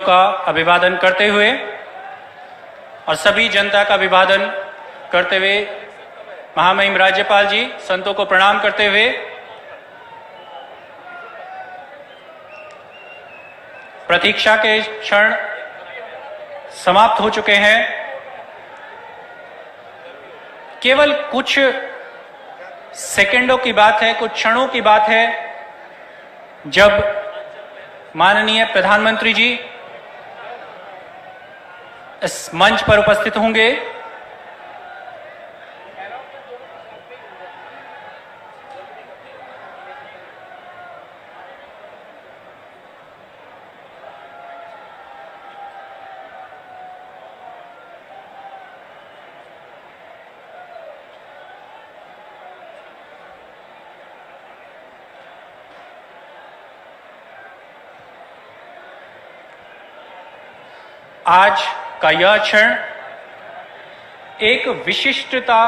का अभिवादन करते हुए और सभी जनता का अभिवादन करते हुए महामहिम राज्यपाल जी संतों को प्रणाम करते हुए प्रतीक्षा के क्षण समाप्त हो चुके हैं। केवल कुछ सेकंडों की बात है, कुछ क्षणों की बात है जब माननीय प्रधानमंत्री जी इस मंच पर उपस्थित होंगे। आज का यह क्षण एक विशिष्टता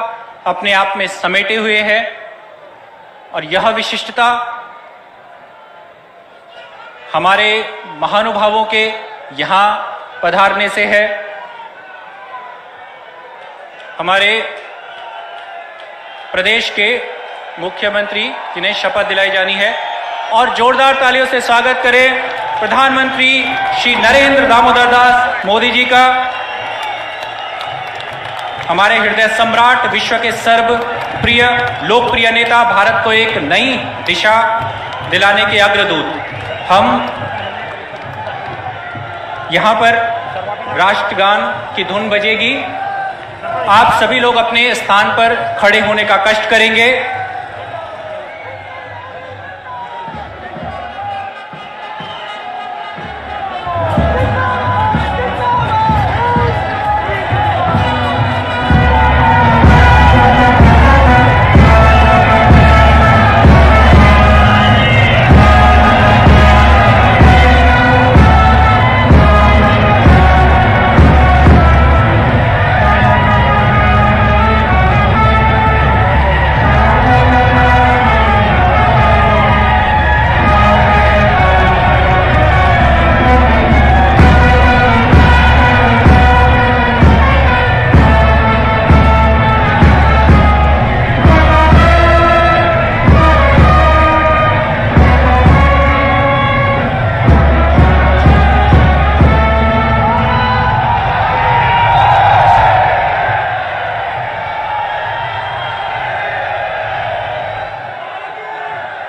अपने आप में समेटे हुए है और यह विशिष्टता हमारे महानुभावों के यहां पधारने से है। हमारे प्रदेश के मुख्यमंत्री जिन्हें शपथ दिलाई जानी है, और जोरदार तालियों से स्वागत करें प्रधानमंत्री श्री नरेंद्र दामोदर दास मोदी जी का। हमारे हृदय सम्राट, विश्व के सर्वप्रिय लोकप्रिय नेता, भारत को एक नई दिशा दिलाने के अग्रदूत। हम यहां पर राष्ट्रगान की धुन बजेगी। आप सभी लोग अपने स्थान पर खड़े होने का कष्ट करेंगे।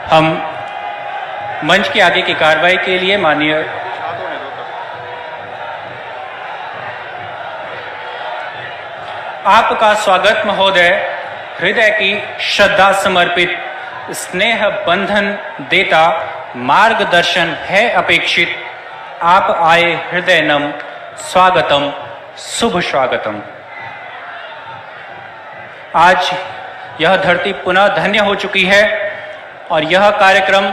हम मंच के आगे की कार्रवाई के लिए माननीय आपका स्वागत महोदय। हृदय की श्रद्धा समर्पित, स्नेह बंधन देता मार्गदर्शन है अपेक्षित। आप आए हृदय नम, स्वागतम, शुभ स्वागतम। आज यह धरती पुनः धन्य हो चुकी है और यह कार्यक्रम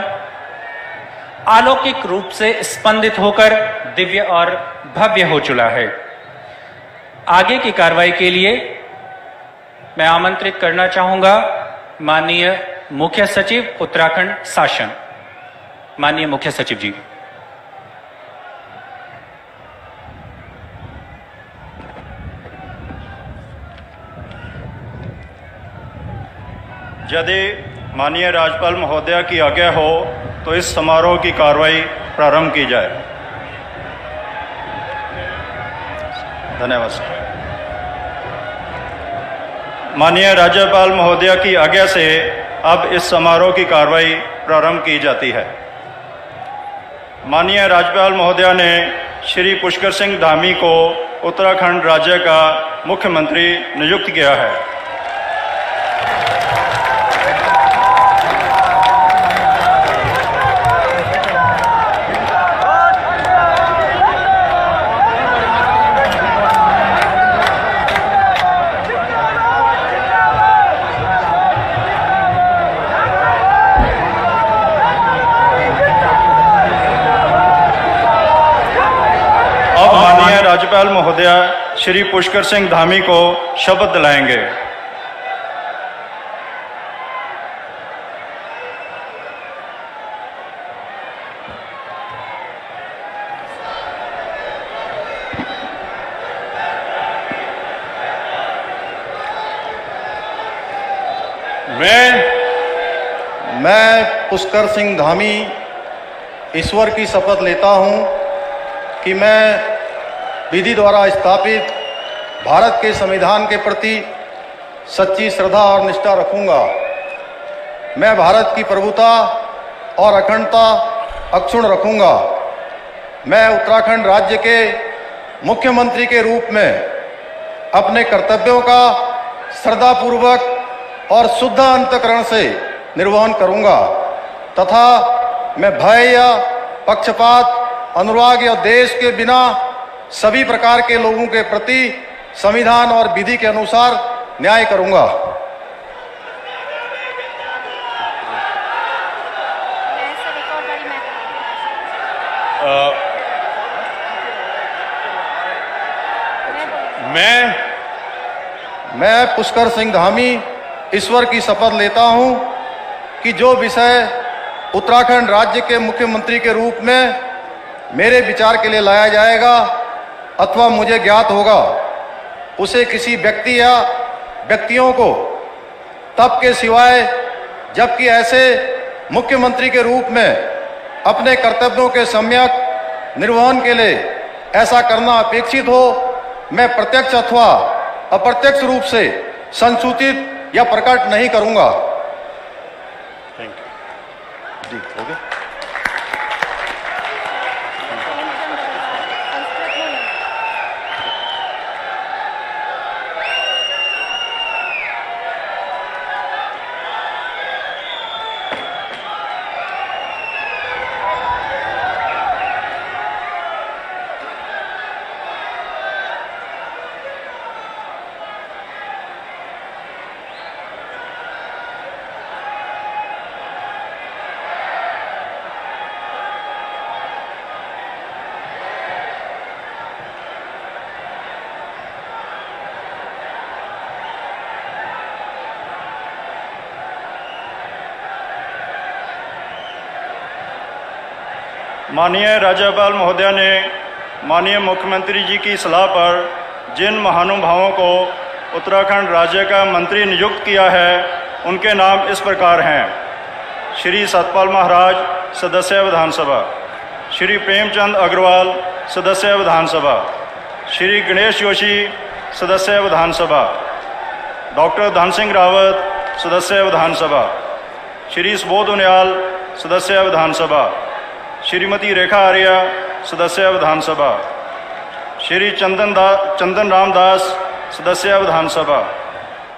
अलौकिक रूप से स्पंदित होकर दिव्य और भव्य हो चुका है। आगे की कार्रवाई के लिए मैं आमंत्रित करना चाहूंगा माननीय मुख्य सचिव उत्तराखंड शासन, माननीय मुख्य सचिव जी। यदि माननीय राज्यपाल महोदया की आज्ञा हो तो इस समारोह की कार्रवाई प्रारंभ की जाए। धन्यवाद। माननीय राज्यपाल महोदया की आज्ञा से अब इस समारोह की कार्रवाई प्रारंभ की जाती है। माननीय राज्यपाल महोदया ने श्री पुष्कर सिंह धामी को उत्तराखंड राज्य का मुख्यमंत्री नियुक्त किया है। राज्यपाल महोदया श्री पुष्कर सिंह धामी को शपथ दिलाएंगे। मैं पुष्कर सिंह धामी ईश्वर की शपथ लेता हूं कि मैं विधि द्वारा स्थापित भारत के संविधान के प्रति सच्ची श्रद्धा और निष्ठा रखूंगा। मैं भारत की प्रभुता और अखंडता अक्षुण्ण रखूंगा। मैं उत्तराखंड राज्य के मुख्यमंत्री के रूप में अपने कर्तव्यों का श्रद्धापूर्वक और शुद्ध अंतःकरण से निर्वहन करूंगा तथा मैं भय या पक्षपात, अनुराग या देश के बिना सभी प्रकार के लोगों के प्रति संविधान और विधि के अनुसार न्याय करूंगा। मैं पुष्कर सिंह धामी ईश्वर की शपथ लेता हूं कि जो विषय उत्तराखंड राज्य के मुख्यमंत्री के रूप में मेरे विचार के लिए लाया जाएगा अथवा मुझे ज्ञात होगा, उसे किसी व्यक्ति या व्यक्तियों को तब के सिवाय जबकि ऐसे मुख्यमंत्री के रूप में अपने कर्तव्यों के सम्यक निर्वहन के लिए ऐसा करना अपेक्षित हो, मैं प्रत्यक्ष अथवा अप्रत्यक्ष रूप से संसूचित या प्रकट नहीं करूंगा। Thank you. जी, हो गया। माननीय राज्यपाल महोदया ने माननीय मुख्यमंत्री जी की सलाह पर जिन महानुभावों को उत्तराखंड राज्य का मंत्री नियुक्त किया है उनके नाम इस प्रकार हैं: श्री सतपाल महाराज, सदस्य विधानसभा; श्री प्रेमचंद अग्रवाल, सदस्य विधानसभा; श्री गणेश जोशी, सदस्य विधानसभा; डॉक्टर धन सिंह रावत, सदस्य विधानसभा; श्री सुबोध उनियाल, सदस्य विधानसभा; श्रीमती रेखा आर्या, सदस्य विधानसभा; श्री चंदन रामदास, सदस्य विधानसभा;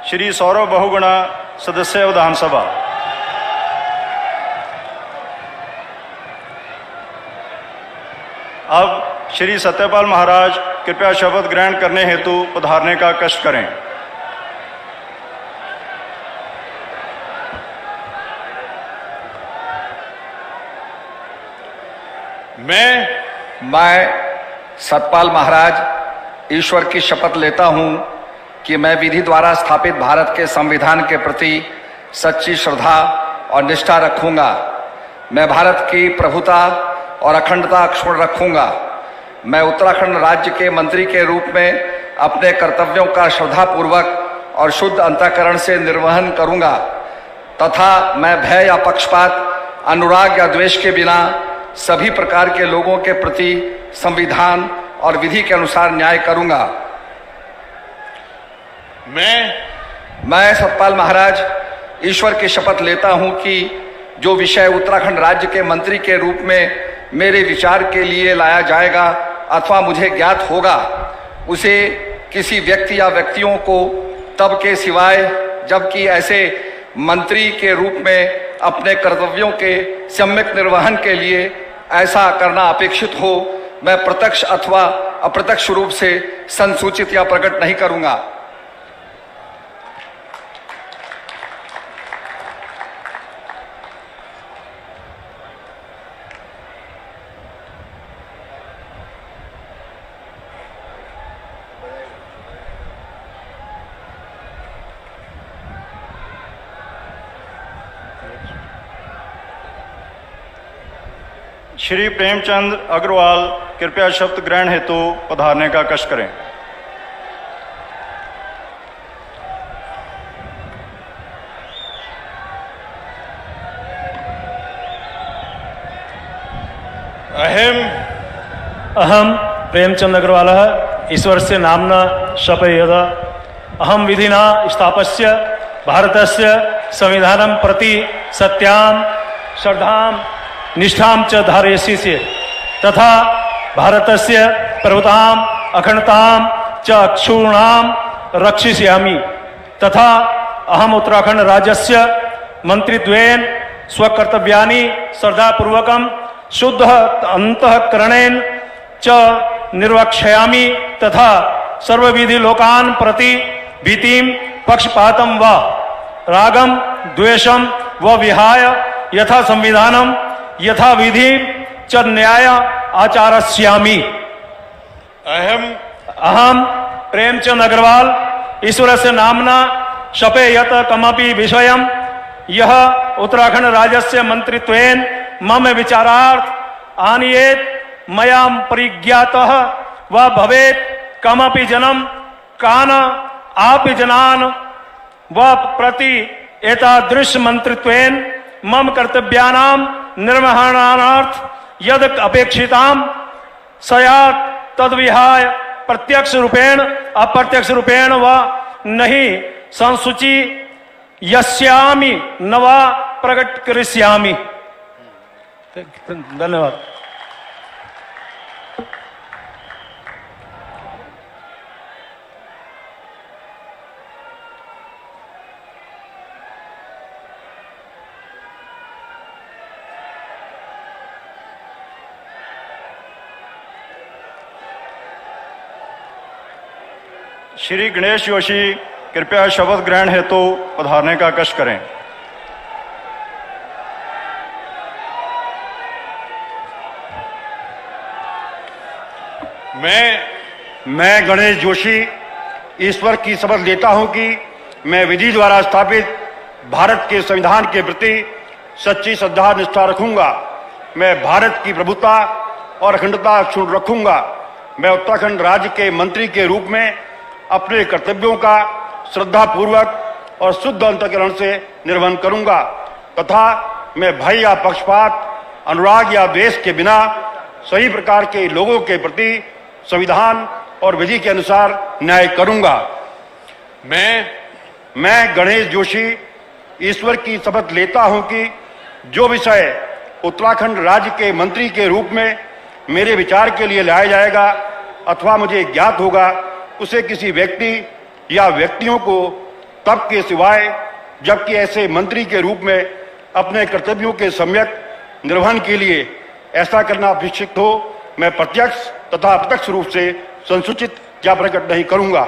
श्री सौरभ बहुगुणा, सदस्य विधानसभा। अब श्री सत्यपाल महाराज कृपया शपथ ग्रहण करने हेतु पधारने का कष्ट करें। मैं सतपाल महाराज ईश्वर की शपथ लेता हूं कि मैं विधि द्वारा स्थापित भारत के संविधान के प्रति सच्ची श्रद्धा और निष्ठा रखूंगा। मैं भारत की प्रभुता और अखंडता अक्षुण्ण रखूंगा। मैं उत्तराखंड राज्य के मंत्री के रूप में अपने कर्तव्यों का श्रद्धापूर्वक और शुद्ध अंतःकरण से निर्वहन करूंगा तथा मैं भय या पक्षपात, अनुराग या द्वेष के बिना सभी प्रकार के लोगों के प्रति संविधान और विधि के अनुसार न्याय करूंगा। मैं सतपाल महाराज ईश्वर की शपथ लेता हूं कि जो विषय उत्तराखंड राज्य के मंत्री के रूप में मेरे विचार के लिए लाया जाएगा अथवा मुझे ज्ञात होगा, उसे किसी व्यक्ति या व्यक्तियों को तब के सिवाय जबकि ऐसे मंत्री के रूप में अपने कर्तव्यों के सम्यक निर्वहन के लिए ऐसा करना अपेक्षित हो, मैं प्रत्यक्ष अथवा अप्रत्यक्ष रूप से संसूचित या प्रकट नहीं करूंगा। श्री प्रेमचंद अग्रवाल कृपया शपथ ग्रहण हेतु पधारने का कष्ट करें। अहम प्रेमचंद अग्रवाल ईश्वर से नामना शपयेद अहम विधिना स्थापस्य भारतस्य संविधानं प्रति सत्यां श्रद्धां निष्ठां च धारयसि से तथा भारतस्य प्रभुतां अखंडतां च अक्षुणां रक्षिष्यामि तथा अहम उत्तराखंड राज्यस्य मंत्रित्वेन स्वकर्तव्यानि श्रद्धापूर्वकं शुद्ध अंतःकरणेन च निर्वक्ष्यामि तथा सर्वविधि लोकान् प्रति भीतिं पक्षपातं व रागं द्वेषं व विहाय यथा संविधानं यथा विधि च न्याय आचरिष्यामि। अहम प्रेमचंद अग्रवाल ईश्वरस्य नाम्ना शपयत कमपि विषयं यह उत्तराखंड राज्यस्य मंत्रित्वेन मम विचारार्थ आनीयेत मया परिज्ञातः व भवेत् कमपि जनं कान आपि जनान् व प्रति एतादृश मंत्रित्वेन मम कर्तव्यानां निर्वहणार्थ यद अपेक्षितां स्यात् तद्विहाय प्रत्यक्ष रूपेण अप्रत्यक्ष रूपेण व नहीं संसूची यस्यामि न वा प्रकट करिष्यामि। धन्यवाद। श्री गणेश जोशी कृपया शपथ ग्रहण हेतु पधारने का कष्ट करें। मैं गणेश जोशी ईश्वर की शपथ लेता हूं कि मैं विधि द्वारा स्थापित भारत के संविधान के प्रति सच्ची श्रद्धा निष्ठा रखूंगा। मैं भारत की प्रभुता और अखंडता अक्षुण्ण रखूंगा। मैं उत्तराखंड राज्य के मंत्री के रूप में अपने कर्तव्यों का श्रद्धापूर्वक और शुद्ध अंतःकरण से निर्वहन करूंगा तथा मैं भय या पक्षपात, अनुराग या द्वेष के बिना सही प्रकार के लोगों के प्रति संविधान और विधि के अनुसार न्याय करूंगा। मैं गणेश जोशी ईश्वर की शपथ लेता हूं कि जो विषय उत्तराखंड राज्य के मंत्री के रूप में मेरे विचार के लिए लाया जाएगा अथवा मुझे ज्ञात होगा उसे किसी व्यक्ति या व्यक्तियों को तब के सिवाय जबकि ऐसे मंत्री के रूप में अपने कर्तव्यों के सम्यक निर्वहन के लिए ऐसा करना अपेक्षित हो, मैं प्रत्यक्ष तथा अप्रत्यक्ष रूप से संसूचित या प्रकट नहीं करूंगा।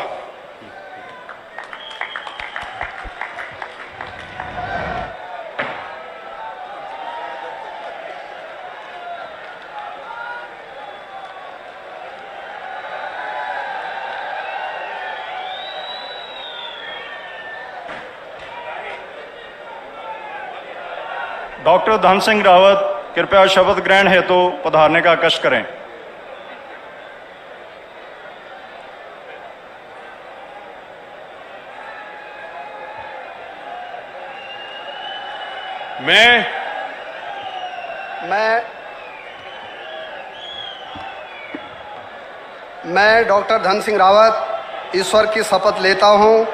डॉक्टर धन सिंह रावत कृपया शपथ ग्रहण हेतु पधारने का कष्ट करें। मैं डॉक्टर धन सिंह रावत ईश्वर की शपथ लेता हूं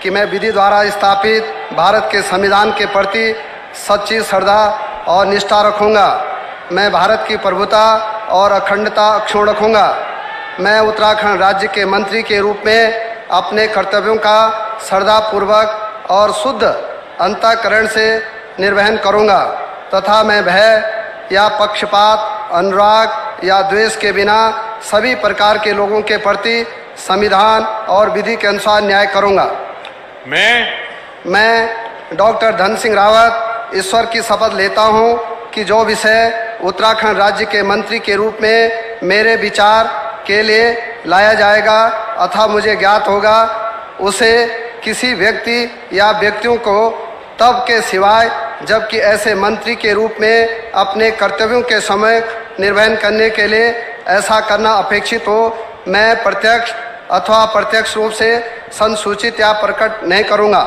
कि मैं विधि द्वारा स्थापित भारत के संविधान के प्रति सच्ची श्रद्धा और निष्ठा रखूंगा। मैं भारत की प्रभुता और अखंडता अक्षुण्ण रखूंगा। मैं उत्तराखंड राज्य के मंत्री के रूप में अपने कर्तव्यों का श्रद्धापूर्वक और शुद्ध अंतःकरण से निर्वहन करूंगा तथा मैं भय या पक्षपात, अनुराग या द्वेष के बिना सभी प्रकार के लोगों के प्रति संविधान और विधि के अनुसार न्याय करूंगा। मैं डॉक्टर धन सिंह रावत ईश्वर की शपथ लेता हूं कि जो विषय उत्तराखंड राज्य के मंत्री के रूप में मेरे विचार के लिए लाया जाएगा अथवा मुझे ज्ञात होगा उसे किसी व्यक्ति या व्यक्तियों को तब के सिवाय जबकि ऐसे मंत्री के रूप में अपने कर्तव्यों के समय निर्वहन करने के लिए ऐसा करना अपेक्षित हो, मैं प्रत्यक्ष अथवा अप्रत्यक्ष रूप से संसूचित या प्रकट नहीं करूंगा।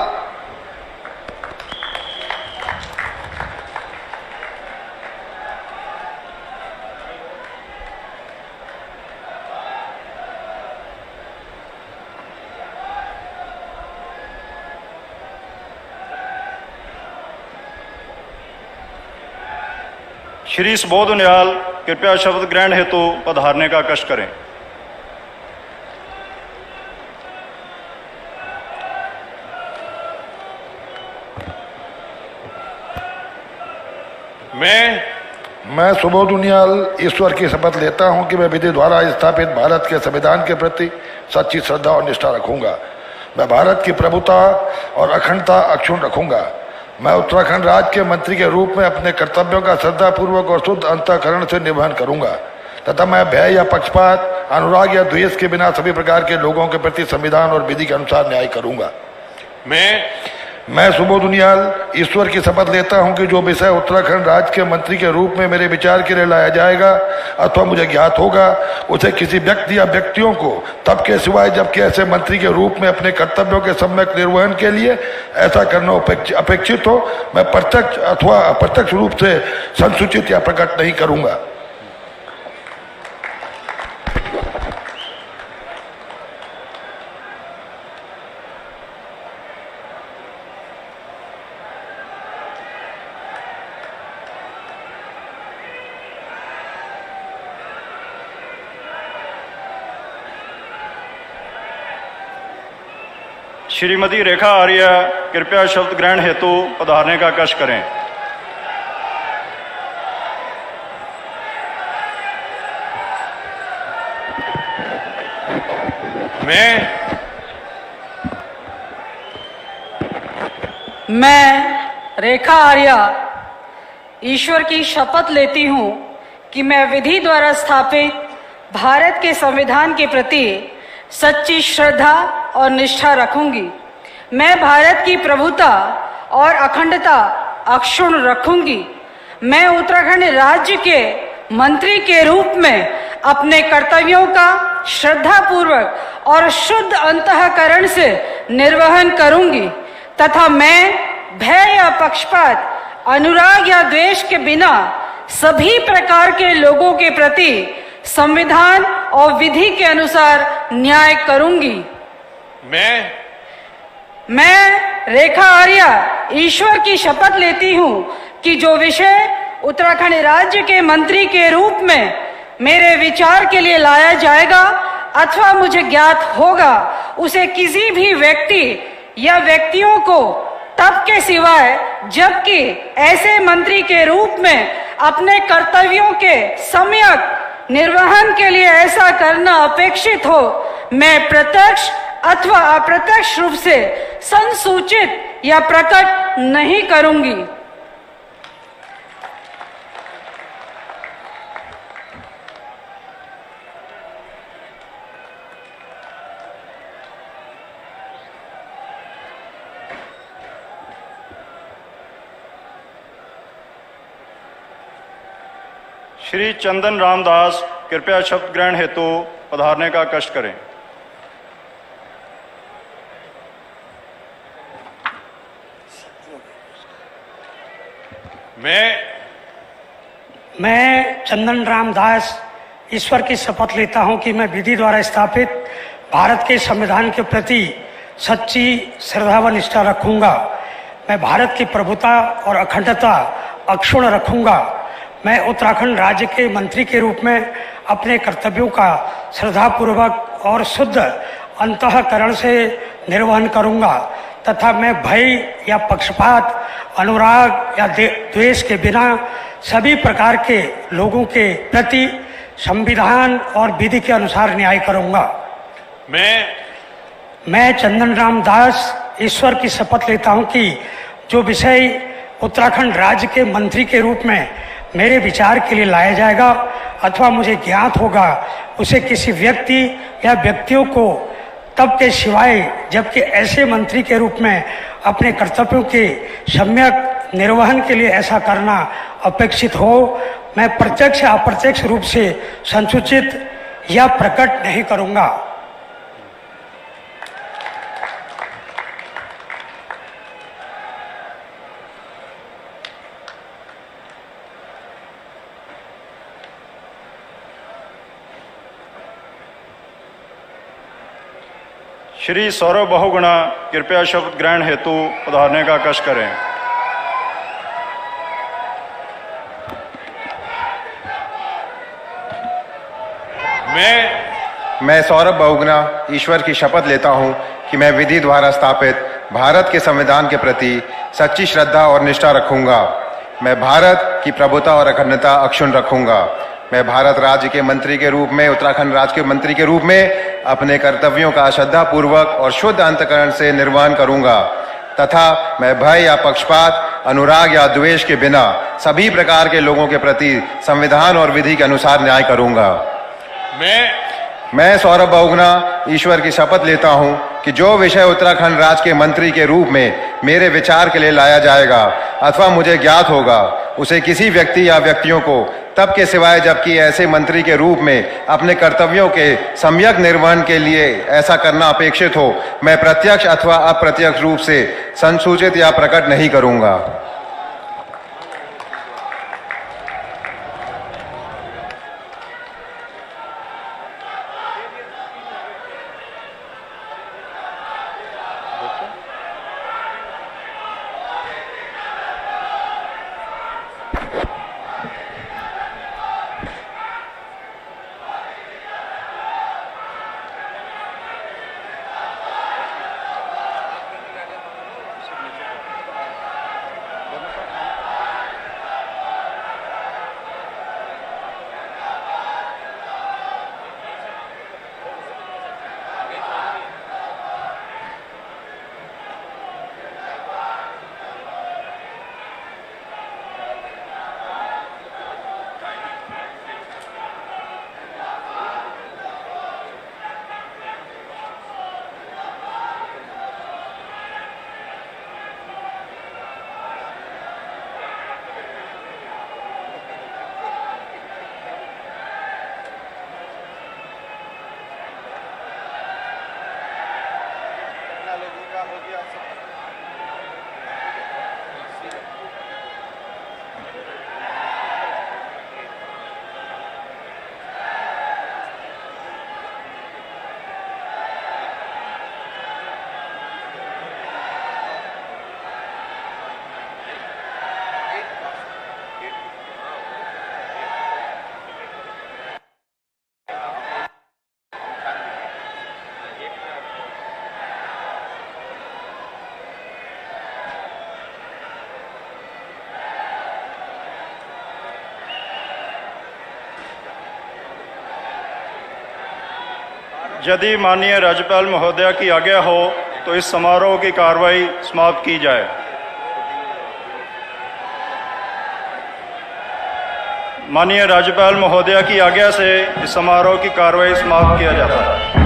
श्री सुबोध उनियाल कृपया शपथ ग्रहण हेतु पधारने का कष्ट करें। मैं सुबोध उनियाल ईश्वर की शपथ लेता हूं कि मैं विधि द्वारा स्थापित भारत के संविधान के प्रति सच्ची श्रद्धा और निष्ठा रखूंगा। मैं भारत की प्रभुता और अखंडता अक्षुण्ण रखूंगा। मैं उत्तराखंड राज्य के मंत्री के रूप में अपने कर्तव्यों का श्रद्धापूर्वक और शुद्ध अंतःकरण से निर्वहन करूंगा तथा मैं भय या पक्षपात, अनुराग या द्वेष के बिना सभी प्रकार के लोगों के प्रति संविधान और विधि के अनुसार न्याय करूंगा। मैं सुबोध उनियाल ईश्वर की शपथ लेता हूं कि जो विषय उत्तराखंड राज्य के मंत्री के रूप में मेरे विचार के लिए लाया जाएगा अथवा मुझे ज्ञात होगा, उसे किसी व्यक्ति या व्यक्तियों को तब के सिवाय जबकि ऐसे मंत्री के रूप में अपने कर्तव्यों के सम्यक निर्वहन के लिए ऐसा करना अपेक्षित हो, मैं प्रत्यक्ष अथवा अप्रत्यक्ष रूप से संसूचित या प्रकट नहीं करूंगा। श्रीमती रेखा आर्य कृपया शपथ ग्रहण हेतु पधारने का कष्ट करें। मैं रेखा आर्या ईश्वर की शपथ लेती हूँ कि मैं विधि द्वारा स्थापित भारत के संविधान के प्रति सच्ची श्रद्धा और निष्ठा रखूंगी। मैं भारत की प्रभुता और अखंडता अक्षुण्ण रखूंगी। मैं उत्तराखंड राज्य के मंत्री के रूप में अपने कर्तव्यों का श्रद्धापूर्वक और शुद्ध अंतःकरण से निर्वहन करूंगी तथा मैं भय या पक्षपात, अनुराग या द्वेष के बिना सभी प्रकार के लोगों के प्रति संविधान और विधि के अनुसार न्याय करूंगी। मैं रेखा आर्या ईश्वर की शपथ लेती हूँ कि जो विषय उत्तराखंड राज्य के मंत्री के रूप में मेरे विचार के लिए लाया जाएगा अथवा मुझे ज्ञात होगा, उसे किसी भी व्यक्ति या व्यक्तियों को तब के सिवाय जबकि ऐसे मंत्री के रूप में अपने कर्तव्यों के सम्यक निर्वहन के लिए ऐसा करना अपेक्षित हो, मैं प्रत्यक्ष अथवा अप्रत्यक्ष रूप से संसूचित या प्रकट नहीं करूंगी। श्री चंदन रामदास कृपया शपथ ग्रहण हेतु पधारने का कष्ट करें। मैं चंदन रामदास ईश्वर की शपथ लेता हूं कि मैं विधि द्वारा स्थापित भारत के संविधान के प्रति सच्ची श्रद्धा व निष्ठा रखूंगा। मैं भारत की प्रभुता और अखंडता अक्षुण्ण रखूंगा। मैं उत्तराखंड राज्य के मंत्री के रूप में अपने कर्तव्यों का श्रद्धापूर्वक और शुद्ध अंतःकरण से निर्वहन करूंगा तथा मैं भय या पक्षपात, अनुराग या द्वेष के बिना सभी प्रकार के लोगों के प्रति संविधान और विधि के अनुसार न्याय करूंगा। मैं चंदन रामदास ईश्वर की शपथ लेता हूं कि जो विषय उत्तराखंड राज्य के मंत्री के रूप में मेरे विचार के लिए लाया जाएगा अथवा मुझे ज्ञात होगा, उसे किसी व्यक्ति या व्यक्तियों को तब के सिवाय जबकि ऐसे मंत्री के रूप में अपने कर्तव्यों के सम्यक निर्वहन के लिए ऐसा करना अपेक्षित हो, मैं प्रत्यक्ष या अप्रत्यक्ष रूप से संसूचित या प्रकट नहीं करूंगा। श्री सौरभ बहुगुणा कृपया शपथ ग्रहण हेतु पधारने का कष्ट करें। मैं सौरभ बहुगुणा ईश्वर की शपथ लेता हूं कि मैं विधि द्वारा स्थापित भारत के संविधान के प्रति सच्ची श्रद्धा और निष्ठा रखूंगा। मैं भारत की प्रभुता और अखंडता अक्षुण्ण रखूंगा। मैं भारत राज्य के मंत्री के रूप में, उत्तराखंड राज्य के मंत्री के रूप में अपने कर्तव्यों का श्रद्धापूर्वक और शुद्ध अंतःकरण से निर्वहन करूंगा तथा मैं भय या पक्षपात, अनुराग या द्वेष के बिना सभी प्रकार के लोगों के प्रति संविधान और विधि के अनुसार न्याय करूंगा। मैं सौरभ बहुगुणा ईश्वर की शपथ लेता हूं कि जो विषय उत्तराखंड राज्य के मंत्री के रूप में मेरे विचार के लिए लाया जाएगा अथवा मुझे ज्ञात होगा, उसे किसी व्यक्ति या व्यक्तियों को तब के सिवाय जबकि ऐसे मंत्री के रूप में अपने कर्तव्यों के सम्यक निर्वहन के लिए ऐसा करना अपेक्षित हो, मैं प्रत्यक्ष अथवा अप्रत्यक्ष रूप से संसूचित या प्रकट नहीं करूंगा। यदि माननीय राज्यपाल महोदया की आज्ञा हो तो इस समारोह की कार्रवाई समाप्त की जाए। माननीय राज्यपाल महोदया की आज्ञा से इस समारोह की कार्रवाई समाप्त किया जाता है।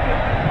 हैं।